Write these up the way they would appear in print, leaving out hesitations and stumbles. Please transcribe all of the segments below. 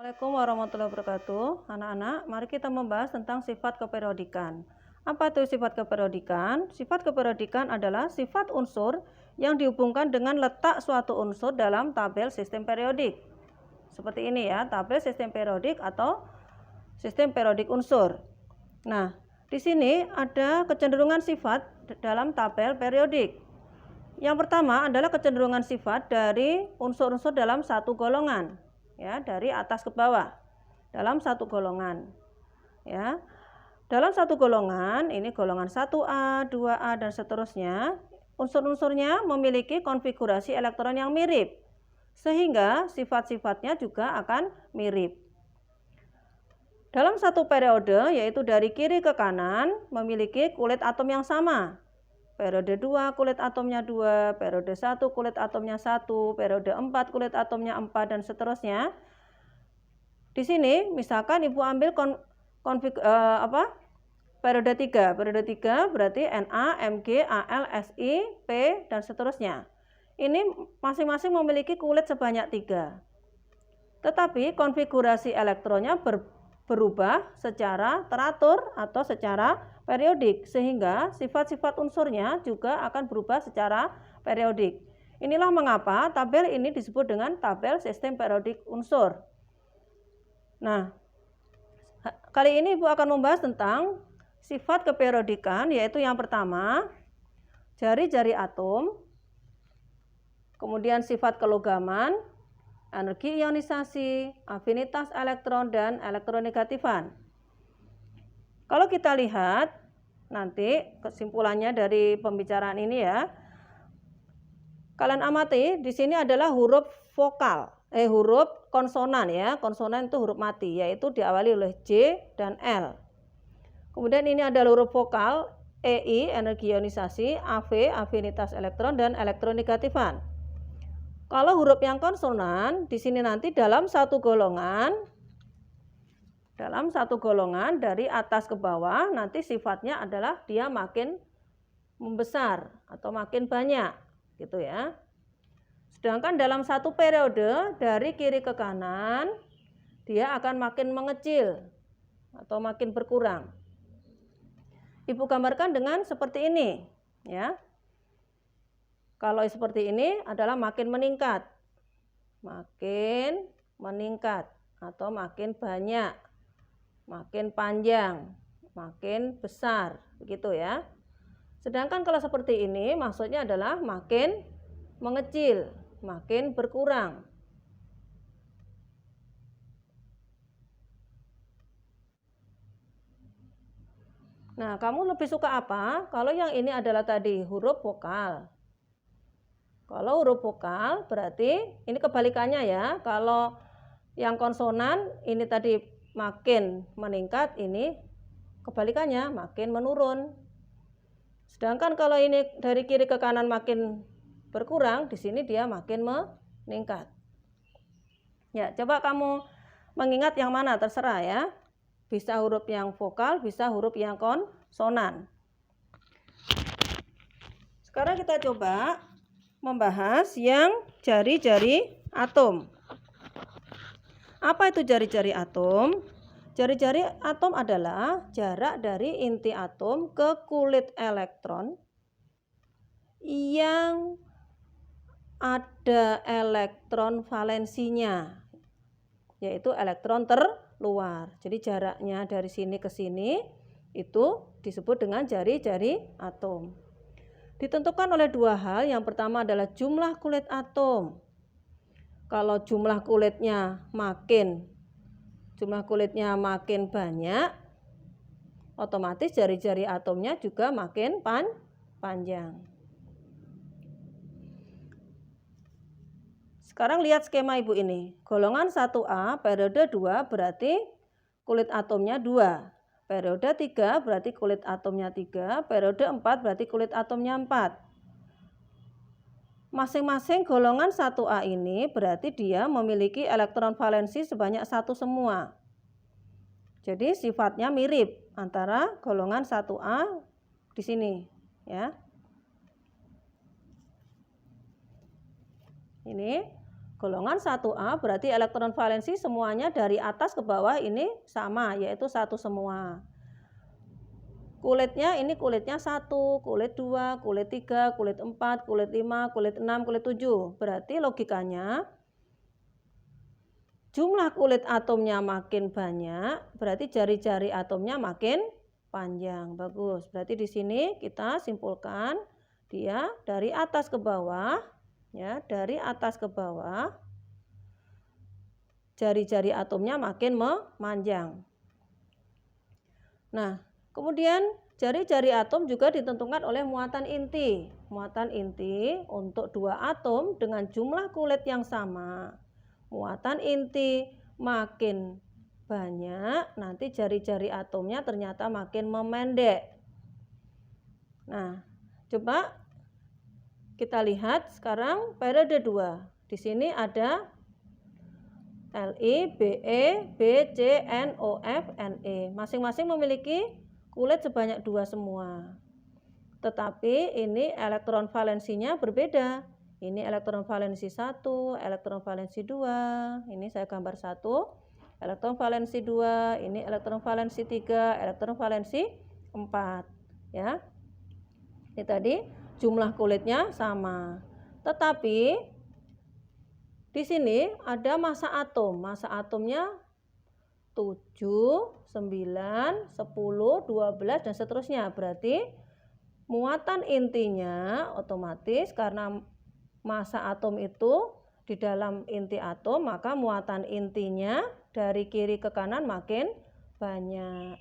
Assalamualaikum warahmatullahi wabarakatuh. Anak-anak, mari kita membahas tentang sifat keperiodikan. Apa itu sifat keperiodikan? Sifat keperiodikan adalah sifat unsur yang dihubungkan dengan letak suatu unsur dalam tabel sistem periodik. Seperti ini ya, tabel sistem periodik atau sistem periodik unsur. Nah, di sini ada kecenderungan sifat dalam tabel periodik. Yang pertama adalah kecenderungan sifat dari unsur-unsur dalam satu golongan. Ya, dari atas ke bawah dalam satu golongan. Ya. Dalam satu golongan, ini golongan 1A, 2A dan seterusnya, unsur-unsurnya memiliki konfigurasi elektron yang mirip, sehingga sifat-sifatnya juga akan mirip. Dalam satu periode, yaitu dari kiri ke kanan, memiliki kulit atom yang sama. Periode 2 kulit atomnya 2, periode 1 kulit atomnya 1, periode 4 kulit atomnya 4 dan seterusnya. Di sini misalkan Ibu ambil periode 3. Periode 3 berarti Na, Mg, Al, Si, P dan seterusnya. Ini masing-masing memiliki kulit sebanyak 3. Tetapi konfigurasi elektronnya berubah secara teratur atau secara periodik, sehingga sifat-sifat unsurnya juga akan berubah secara periodik. Inilah mengapa tabel ini disebut dengan tabel sistem periodik unsur. Nah, kali ini Ibu akan membahas tentang sifat keperiodikan, yaitu yang pertama, jari-jari atom, kemudian sifat kelogaman, energi ionisasi, afinitas elektron, dan elektronegatifan. Kalau kita lihat nanti kesimpulannya dari pembicaraan ini ya, kalian amati di sini adalah huruf vokal, huruf konsonan ya. Konsonan itu huruf mati, yaitu diawali oleh J dan L. Kemudian ini adalah huruf vokal, EI energi ionisasi, AV afinitas elektron, dan elektronegatifan. Kalau huruf yang konsonan di sini nanti dalam satu golongan dari atas ke bawah, nanti sifatnya adalah dia makin membesar atau makin banyak gitu ya. Sedangkan dalam satu periode dari kiri ke kanan, dia akan makin mengecil atau makin berkurang. Ibu gambarkan dengan seperti ini ya. Kalau seperti ini adalah makin meningkat atau makin banyak, makin panjang, makin besar, begitu ya. Sedangkan kalau seperti ini maksudnya adalah makin mengecil, makin berkurang. Nah, kamu lebih suka apa? Kalau yang ini adalah tadi huruf vokal. Kalau huruf vokal berarti ini kebalikannya ya. Kalau yang konsonan ini tadi makin meningkat, ini kebalikannya makin menurun. Sedangkan kalau ini dari kiri ke kanan makin berkurang, di sini dia makin meningkat. Ya, coba kamu mengingat yang mana, terserah ya. Bisa huruf yang vokal, bisa huruf yang konsonan. Sekarang kita coba membahas yang jari-jari atom. Apa itu jari-jari atom? Jari-jari atom adalah jarak dari inti atom ke kulit elektron yang ada elektron valensinya, yaitu elektron terluar. Jadi jaraknya dari sini ke sini itu disebut dengan jari-jari atom. Ditentukan oleh dua hal. Yang pertama adalah jumlah kulit atom. Kalau jumlah kulitnya makin banyak, otomatis jari-jari atomnya juga makin panjang. Sekarang lihat skema Ibu ini. Golongan 1A periode 2 berarti kulit atomnya 2. Periode 3 berarti kulit atomnya 3, periode 4 berarti kulit atomnya 4. Masing-masing golongan 1A ini berarti dia memiliki elektron valensi sebanyak 1 semua. Jadi sifatnya mirip antara golongan 1A di sini ya. Ini golongan 1A berarti elektron valensi semuanya dari atas ke bawah ini sama, yaitu 1 semua. Kulitnya ini kulitnya 1, kulit 2, kulit 3, kulit 4, kulit 5, kulit 6, kulit 7. Berarti logikanya jumlah kulit atomnya makin banyak, berarti jari-jari atomnya makin panjang. Bagus. Berarti di sini kita simpulkan dia dari atas ke bawah, ya, dari atas ke bawah jari-jari atomnya makin memanjang. Nah, kemudian jari-jari atom juga ditentukan oleh muatan inti. Muatan inti untuk 2 atom dengan jumlah kulit yang sama. Muatan inti makin banyak, nanti jari-jari atomnya ternyata makin memendek. Nah, coba kita lihat sekarang periode 2. Di sini ada Li, Be, Bc, No, F, Ne. Masing-masing memiliki kulit sebanyak 2 semua. Tetapi ini elektron valensinya berbeda. Ini elektron valensi 1, elektron valensi 2. Ini saya gambar 1, elektron valensi 2, ini elektron valensi 3, elektron valensi 4. Ya. Ini tadi jumlah kulitnya sama. Tetapi di sini ada massa atom. Massa atomnya 7, 9, 10, 12 dan seterusnya. Berarti muatan intinya otomatis karena massa atom itu di dalam inti atom, maka muatan intinya dari kiri ke kanan makin banyak.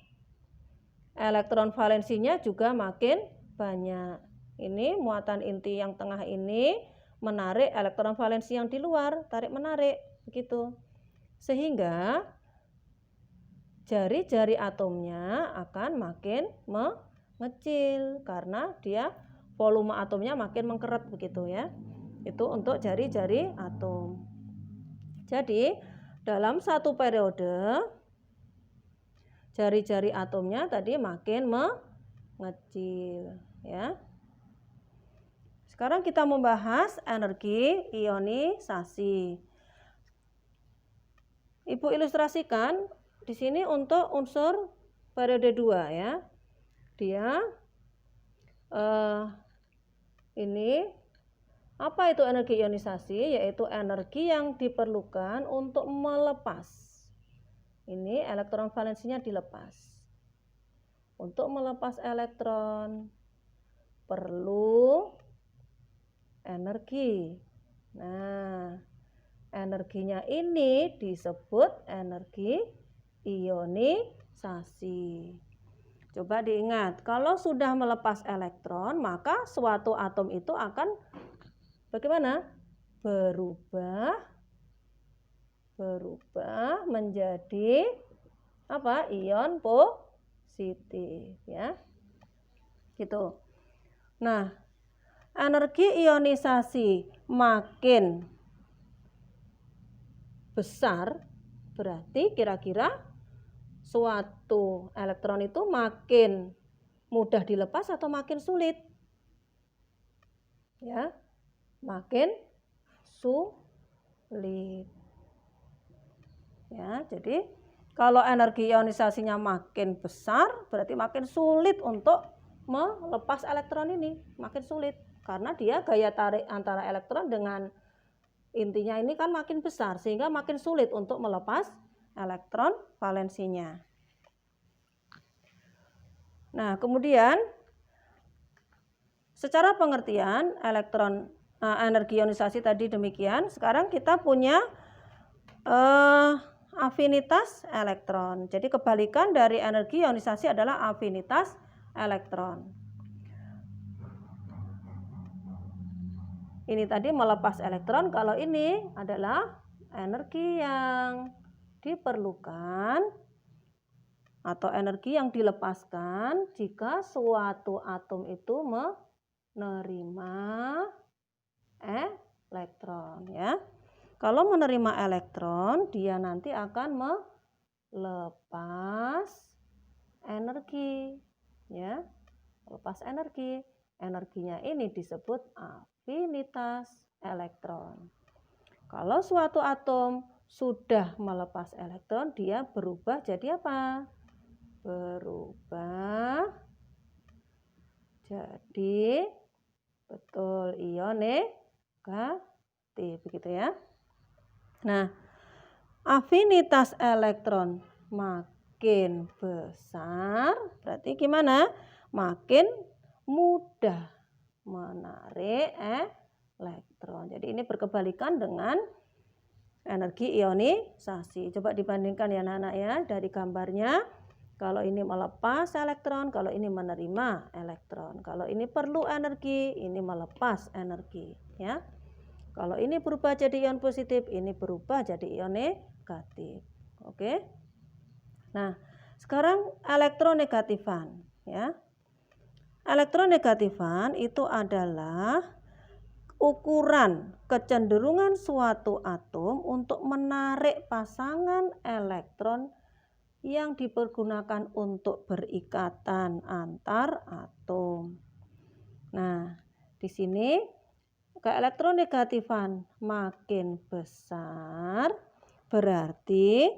Elektron valensinya juga makin banyak. Ini muatan inti yang tengah ini menarik elektron valensi yang di luar, tarik-menarik, begitu. Sehingga jari-jari atomnya akan makin mengecil karena dia volume atomnya makin mengkeret, begitu ya. Itu untuk jari-jari atom. Jadi, dalam satu periode jari-jari atomnya tadi makin mengecil, ya. Sekarang kita membahas energi ionisasi. Ibu ilustrasikan di sini untuk unsur periode 2 ya. Dia ini apa itu energi ionisasi? Yaitu energi yang diperlukan untuk melepas. Ini elektron valensinya dilepas. Untuk melepas elektron perlu energi. Nah, energinya ini disebut energi ionisasi. Coba diingat, kalau sudah melepas elektron, maka suatu atom itu akan bagaimana? Berubah menjadi apa? Ion positif, ya. Gitu. Nah, energi ionisasi makin besar, berarti kira-kira suatu elektron itu makin mudah dilepas atau makin sulit? Ya, makin sulit. Ya, jadi kalau energi ionisasinya makin besar, berarti makin sulit untuk melepas elektron ini, makin sulit. Karena dia gaya tarik antara elektron dengan intinya ini kan makin besar, sehingga makin sulit untuk melepas elektron valensinya. Nah, kemudian secara pengertian energi ionisasi tadi demikian. Sekarang kita punya afinitas elektron. Jadi kebalikan dari energi ionisasi adalah afinitas elektron. Ini tadi melepas elektron, kalau ini adalah energi yang diperlukan atau energi yang dilepaskan jika suatu atom itu menerima elektron, ya. Kalau menerima elektron, dia nanti akan melepas energi, ya. Melepas energi. Energinya ini disebut afinitas elektron. Kalau suatu atom sudah melepas elektron, dia berubah jadi apa? Berubah jadi betul ion negatif, begitu ya. Nah, afinitas elektron makin besar, berarti gimana? Makin mudah menarik elektron. Jadi ini berkebalikan dengan energi ionisasi. Coba dibandingkan ya anak-anak ya, dari gambarnya. Kalau ini melepas elektron, kalau ini menerima elektron. Kalau ini perlu energi, ini melepas energi ya. Kalau ini berubah jadi ion positif, ini berubah jadi ion negatif. Oke. Nah, sekarang elektronegatifan ya. Elektronegatifan itu adalah ukuran kecenderungan suatu atom untuk menarik pasangan elektron yang dipergunakan untuk berikatan antar atom. Nah, di sini keelektronegatifan makin besar, berarti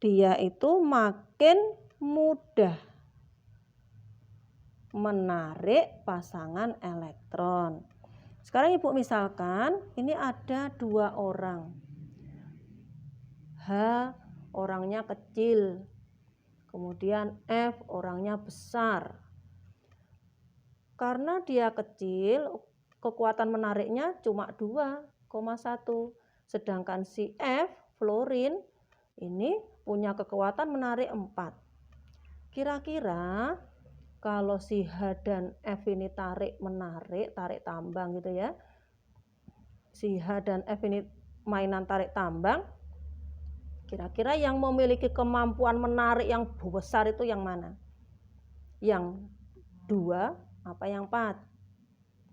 dia itu makin mudah menarik pasangan elektron. Sekarang Ibu misalkan ini ada 2 orang. H orangnya kecil, kemudian F orangnya besar. Karena dia kecil, kekuatan menariknya cuma 2,1. Sedangkan si F, fluorin, ini punya kekuatan menarik 4. Kira-kira kalau si H dan F ini tarik tambang gitu ya. Si H dan F ini mainan tarik tambang. Kira-kira yang memiliki kemampuan menarik yang besar itu yang mana? Yang 2 apa yang 4?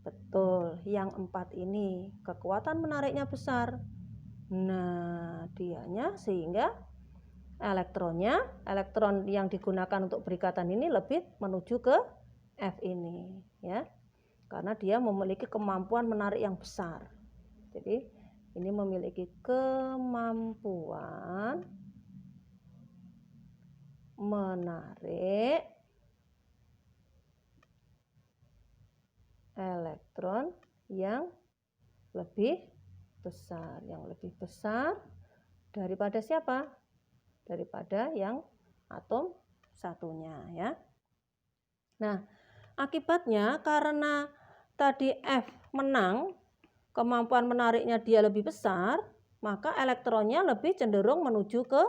Betul, yang 4 ini kekuatan menariknya besar. Nah, dianya sehingga elektron yang digunakan untuk berikatan ini lebih menuju ke F ini ya. Karena dia memiliki kemampuan menarik yang besar. Jadi ini memiliki kemampuan menarik elektron yang lebih besar, daripada siapa? Daripada yang atom satunya ya. Nah, akibatnya karena tadi F menang, kemampuan menariknya dia lebih besar, maka elektronnya lebih cenderung menuju ke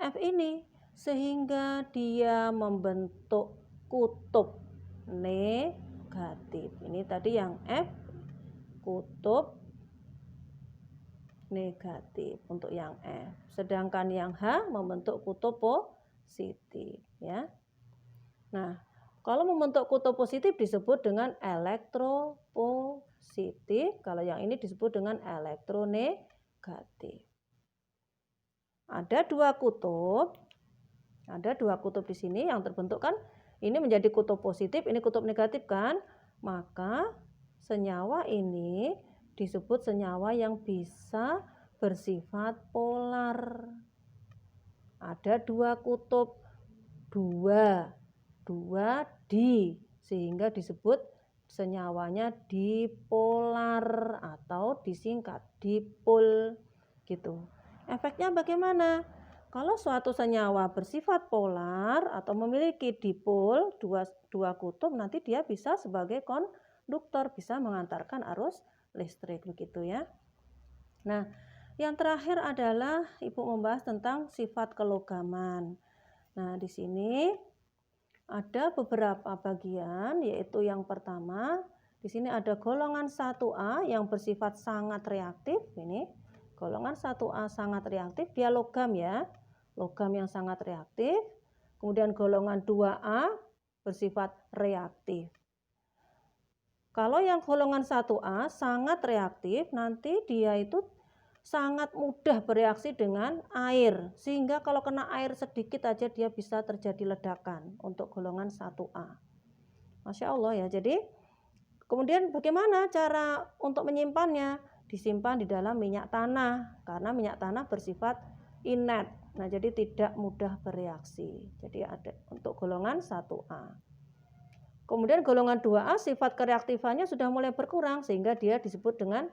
F ini, sehingga dia membentuk kutub negatif. Ini tadi yang F, kutub negatif untuk yang F. Sedangkan yang H membentuk kutub positif ya. Nah, kalau membentuk kutub positif disebut dengan elektropositif, kalau yang ini disebut dengan elektronegatif. Ada dua kutub di sini yang terbentuk kan, ini menjadi kutub positif, ini kutub negatif kan, maka senyawa ini disebut senyawa yang bisa bersifat polar. Ada 2 kutub, 2 di, sehingga disebut senyawanya dipolar atau disingkat dipol gitu. Efeknya bagaimana? Kalau suatu senyawa bersifat polar atau memiliki dipol, dua kutub, nanti dia bisa sebagai konduktor, bisa mengantarkan arus listrik begitu ya. Nah, yang terakhir adalah Ibu membahas tentang sifat kelogaman. Nah, di sini ada beberapa bagian, yaitu yang pertama, di sini ada golongan 1A yang bersifat sangat reaktif. Ini golongan 1A sangat reaktif, dia logam ya, logam yang sangat reaktif. Kemudian golongan 2A bersifat reaktif. Kalau yang golongan 1A sangat reaktif, nanti dia itu sangat mudah bereaksi dengan air. Sehingga kalau kena air sedikit aja dia bisa terjadi ledakan untuk golongan 1A. Masya Allah ya. Jadi kemudian bagaimana cara untuk menyimpannya? disimpan di dalam minyak tanah karena minyak tanah bersifat inert. Nah, jadi tidak mudah bereaksi. Jadi ada untuk golongan 1A. Kemudian golongan 2A sifat kereaktifannya sudah mulai berkurang sehingga dia disebut dengan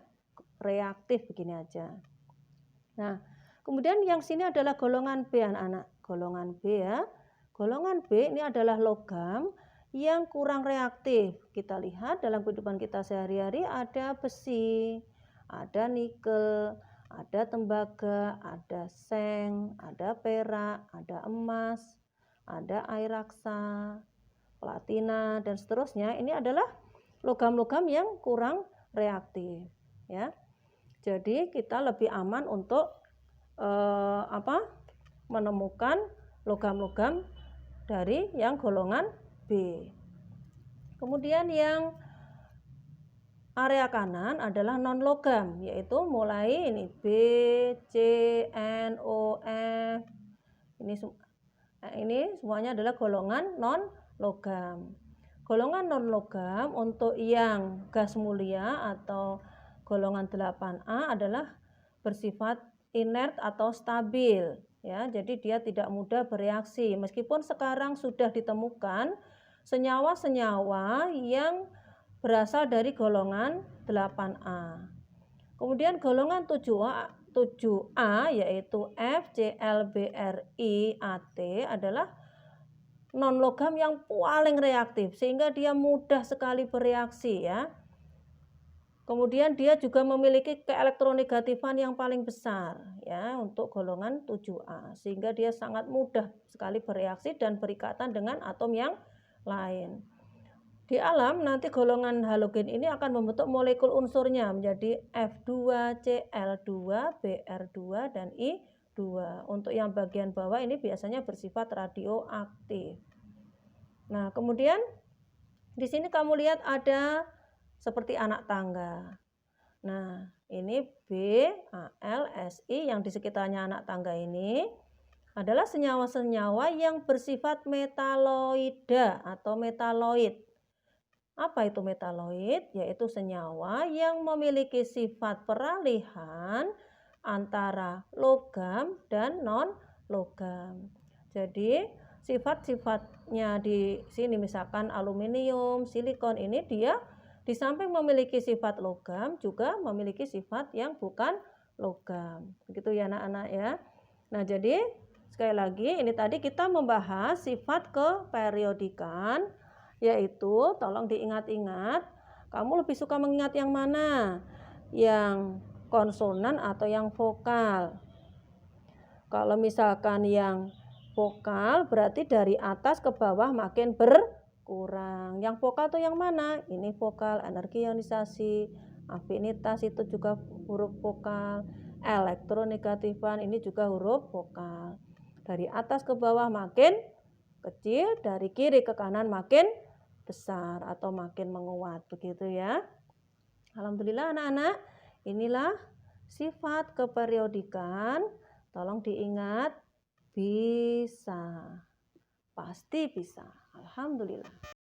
reaktif, begini aja. Nah, kemudian yang sini adalah golongan B, anak-anak. Golongan B ya. Golongan B ini adalah logam yang kurang reaktif. Kita lihat dalam kehidupan kita sehari-hari ada besi, ada nikel, ada tembaga, ada seng, ada perak, ada emas, ada air raksa, platina, dan seterusnya. Ini adalah logam-logam yang kurang reaktif, ya. Jadi kita lebih aman untuk menemukan logam-logam dari yang golongan B. Kemudian yang area kanan adalah non logam, yaitu mulai ini B, C, N, O, F. Ini semuanya adalah golongan non logam. Golongan non logam untuk yang gas mulia atau golongan 8A adalah bersifat inert atau stabil, ya. Jadi dia tidak mudah bereaksi meskipun sekarang sudah ditemukan senyawa-senyawa yang berasal dari golongan 8A. Kemudian golongan 7A yaitu FClBrI-AT adalah non logam yang paling reaktif sehingga dia mudah sekali bereaksi, ya. Kemudian dia juga memiliki keelektronegatifan yang paling besar, ya, untuk golongan 7A sehingga dia sangat mudah sekali bereaksi dan berikatan dengan atom yang lain. Di alam nanti golongan halogen ini akan membentuk molekul unsurnya menjadi F2, Cl2, Br2 dan I2. Untuk yang bagian bawah ini biasanya bersifat radioaktif. Nah, kemudian di sini kamu lihat ada seperti anak tangga. Nah, ini B, Al, Si yang di sekitarnya anak tangga ini adalah senyawa-senyawa yang bersifat metaloida atau metaloid. Apa itu metaloid? Yaitu senyawa yang memiliki sifat peralihan antara logam dan non-logam. Jadi, sifat-sifatnya di sini misalkan aluminium, silikon ini dia di samping memiliki sifat logam juga memiliki sifat yang bukan logam. Begitu ya anak-anak ya. Nah, jadi sekali lagi ini tadi kita membahas sifat keperiodikan, yaitu tolong diingat-ingat, kamu lebih suka mengingat yang mana? Yang konsonan atau yang vokal? Kalau misalkan yang vokal berarti dari atas ke bawah makin berkurang. Yang vokal itu yang mana? Ini vokal, energi ionisasi, afinitas itu juga huruf vokal, elektronegatifan ini juga huruf vokal. Dari atas ke bawah makin kecil, dari kiri ke kanan makin besar atau makin menguat, begitu ya. Alhamdulillah anak-anak, inilah sifat keperiodikan. Tolong diingat, bisa, pasti bisa. Alhamdulillah.